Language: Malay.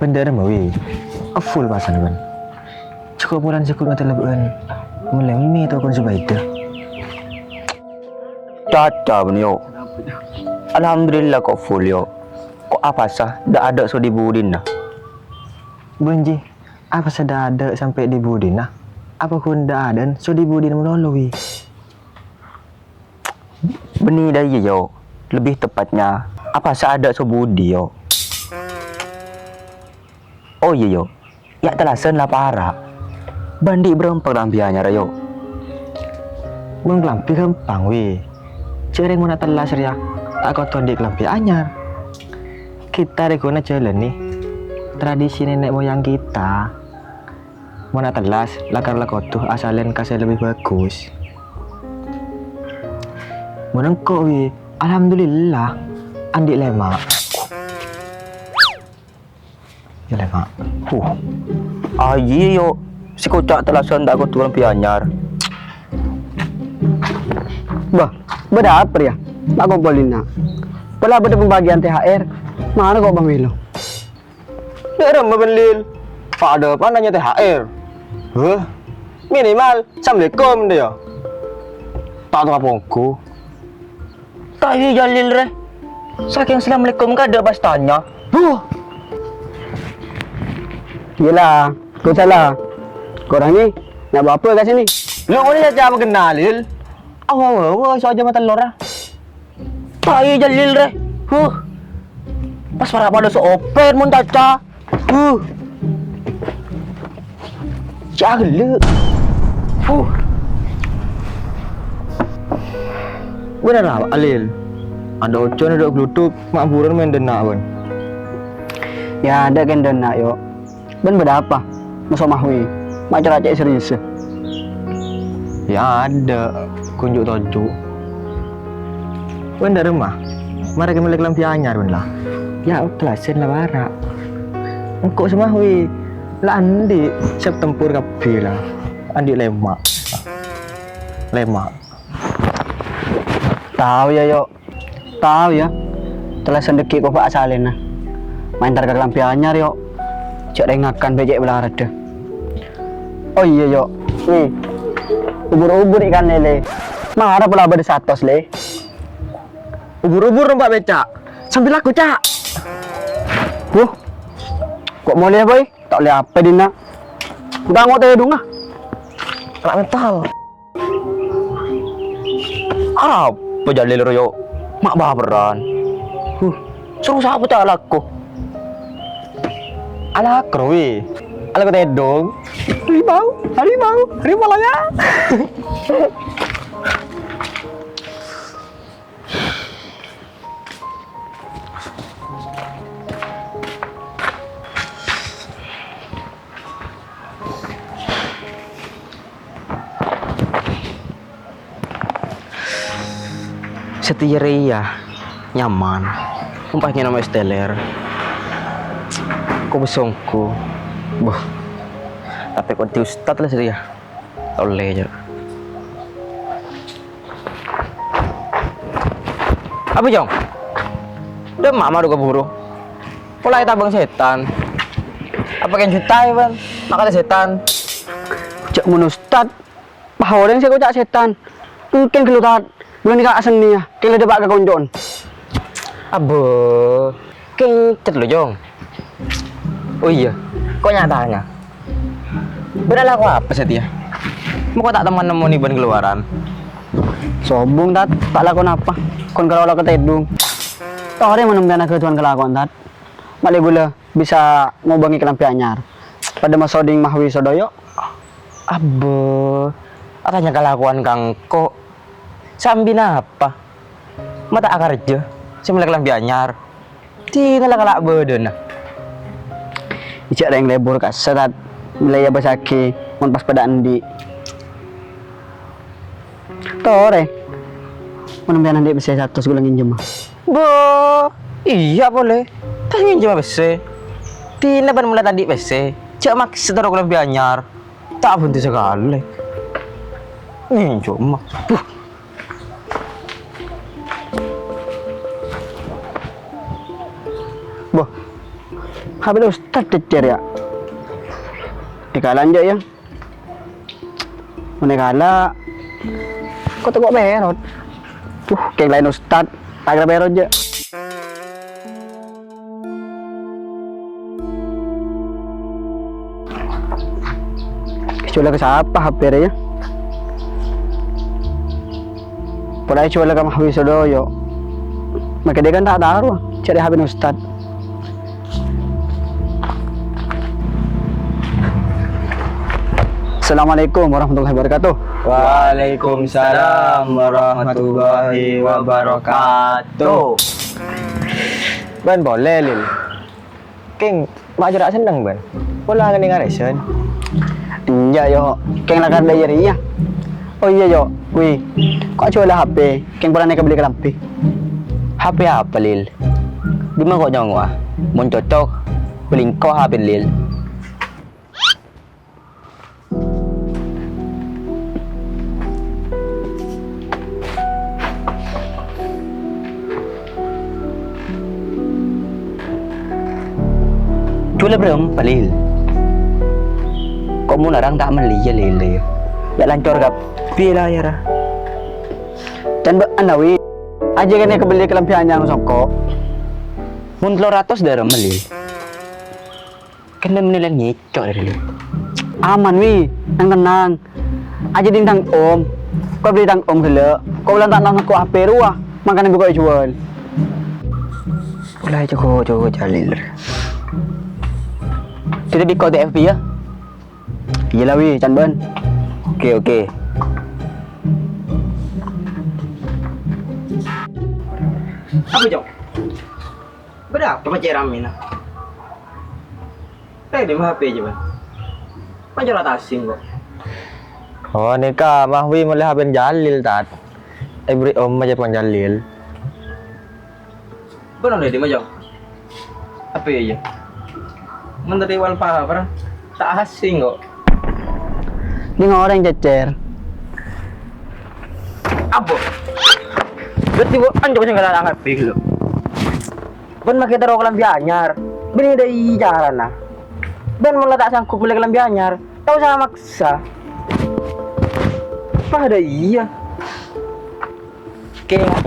Bener mawi. Full pasan kan. Cukup bulan sekut mata lebuan. Mulai mimi atau kon sebaida. Caca ben yo. Alhamdulillah kok full yo. Kok apa sah? Dah ada so dibudin dah. Benji, apa sudah ada sampai di budin nah? Apa kun dah ada so di budin menolowi? Benih dah yo. Lebih tepatnya apa sah ada so budi yo. Oh iya yo. Ya telasen lah para. Bandi berempat lampiannya rayo. Bang lampi gampang wi. Cereng mana telas ya. Tak kau tuh di lampi anyar. Kita rekona jalan nih. Tradisi nenek moyang kita. Mana telas lakar lakotuh asalen kasih lebih bagus. Menengko wi. Alhamdulillah. Andi lemak. Ya lemak. Iya yo. Si kocak telasen tak kau tuh lampianyar. Bah, beda apa ya? Tak kumpulin nak. Pala beda pembagian THR. Mana kok Bang Milo? Ya Mbak Benlil. Ada apa nanya THR? Huh? Minimal. Assalamualaikum dia. Tak tahu apongku. Tak iya Jalil re. Saking assalamualaikum kan ada pas tanya. Yelah, kau salah. Korang ni nak buat apa kat sini? Lo ni saja mengenalil. Awal so aja mata lora. Tak iya Jalil re. Pas para pada so open mun caca. Jale. Benar lah Alil. Ada ocon ada bluetooth mak buran main denak pun. Ya ada kan dan nak yo. Ben beda apa? Masuk mahwi. Mak ceracak serius. Ya ada kunjuk tojuk. Benar rumah. Mari kita balik lampi anyar pun lah. Ya telasen lah barak. Engkau semua wi. Lah andi siap tempur kabeh lah. Andi lemak. Lemak. Tahu ya yo. Tahu ya. Telah sendeki kok Pak Asalen nah. Main targa lampi anyar yo. Cek rengakan becek belah rada. Oh iya yo. Nih. Ubur-ubur ikan lele. Marah pula pada satos le. Ubur-ubur Mbak Becak. Sambil aku cak. Kok mau lihat boy? Tak lihat apa dina. Udah ngok teh dong ah. Kelak mental. Apa Jalil re yo? Mak baperan. Suruh siapa tak laku? Ala krowi. Ala kata dong. Harimau lah ya. Setia ya nyaman. Umpahnya nama Esteller. Kau besongku. Tapi kau ti ustad lah setia. Tak boleh je. Apa jong? Udah mama udah keburu. Mulai tabang setan. Apa kan jutai ban? Makanya setan. Cek menustad. Pahawalan saya kau cak setan. Mungkin keluar. Belum nikah asal ni ya. Kira debat ke konjon. Abo, kencet lo jong. Oh iya, kok nyatanya? Benar lah kok apa setia? Mau kok tak teman nemu nih ban keluaran? Sombong tat. Tak lakon apa. Kon kalau ke tedung. Tahu dia menemukan ke tuan kelakon tat. Balik gula bisa ngobangi kelampi anyar. Pada masoding mahwi sodoyo. Abo, katanya kelakuan kang kok sambina apa? Mata akar aja. Saya mulai kelampi anyar. Tina lah kalak beden. Icak ada yang lebur kat serat. Wilayah basaki. Mon pas pada andi. Tore. Menemukan andi bisa satu segulang injem. Bo, iya boleh. Tanya cuma bese. Tina ban mulai tadi bese. Cak maksud taruh kelampi anyar. Tak buntu sekali. Nih cuma. HP Ustaz cecer ya. Dikalan aja ya. Menekala kok tengok berot. Kayak lain Ustaz, tak berot aja. Coba ke siapa HP ya? Pulai coba ke Mahwi Sodoyo. Maka dia kan tak tahu cari HP Ustaz. Assalamualaikum warahmatullahi wabarakatuh. Waalaikumsalam warahmatullahi wabarakatuh. Ban boleh lil. King, mak jerak seneng ban. Pola ngene ngaresan. Iya yo, keng lakan bayar iya. Oh iya yo, wih, kok jual HP? Keng pernah naik beli ke lampi. HP apa Lil? Di mana kok nyong wah? Mun cocok beli kau HP Lil. Jual berapa Lil? Kok mau narang tak meli ya Lil? Ya lancor kap. Bila ya ra? Dan anawi, aja kan naik beli ke lampi hanya songkok. Mun 300 darah meli. Kena menilai ngecok dari Lil. Aman wi, yang tenang. Aja dintang om, kau beli tang om gila. Kau bilang tak nang aku HP ruah, makanya gue jual. Mulai Joko Jalil. Kita di kode FB ya. Gila wi, Chan Ben. Oke. Apa jong? Berapa macam ramina? Di HP aja ban. Macam ratasin kok. Oh nikah Mahwi mulai HP Jalil tat. Beri om aja pang Jalil. Benar deh di majong. Apa aja? Menteri wal para tak asing kok. Ini orang cecer. Apa? Berarti buat anjok sing ngala HP lho. Ben make taro kelambi anyar. Bini dari jalan nah. Ben mulai tak sanggup beli kelambi anyar. Tahu sama maksa. Pada iya. Kayak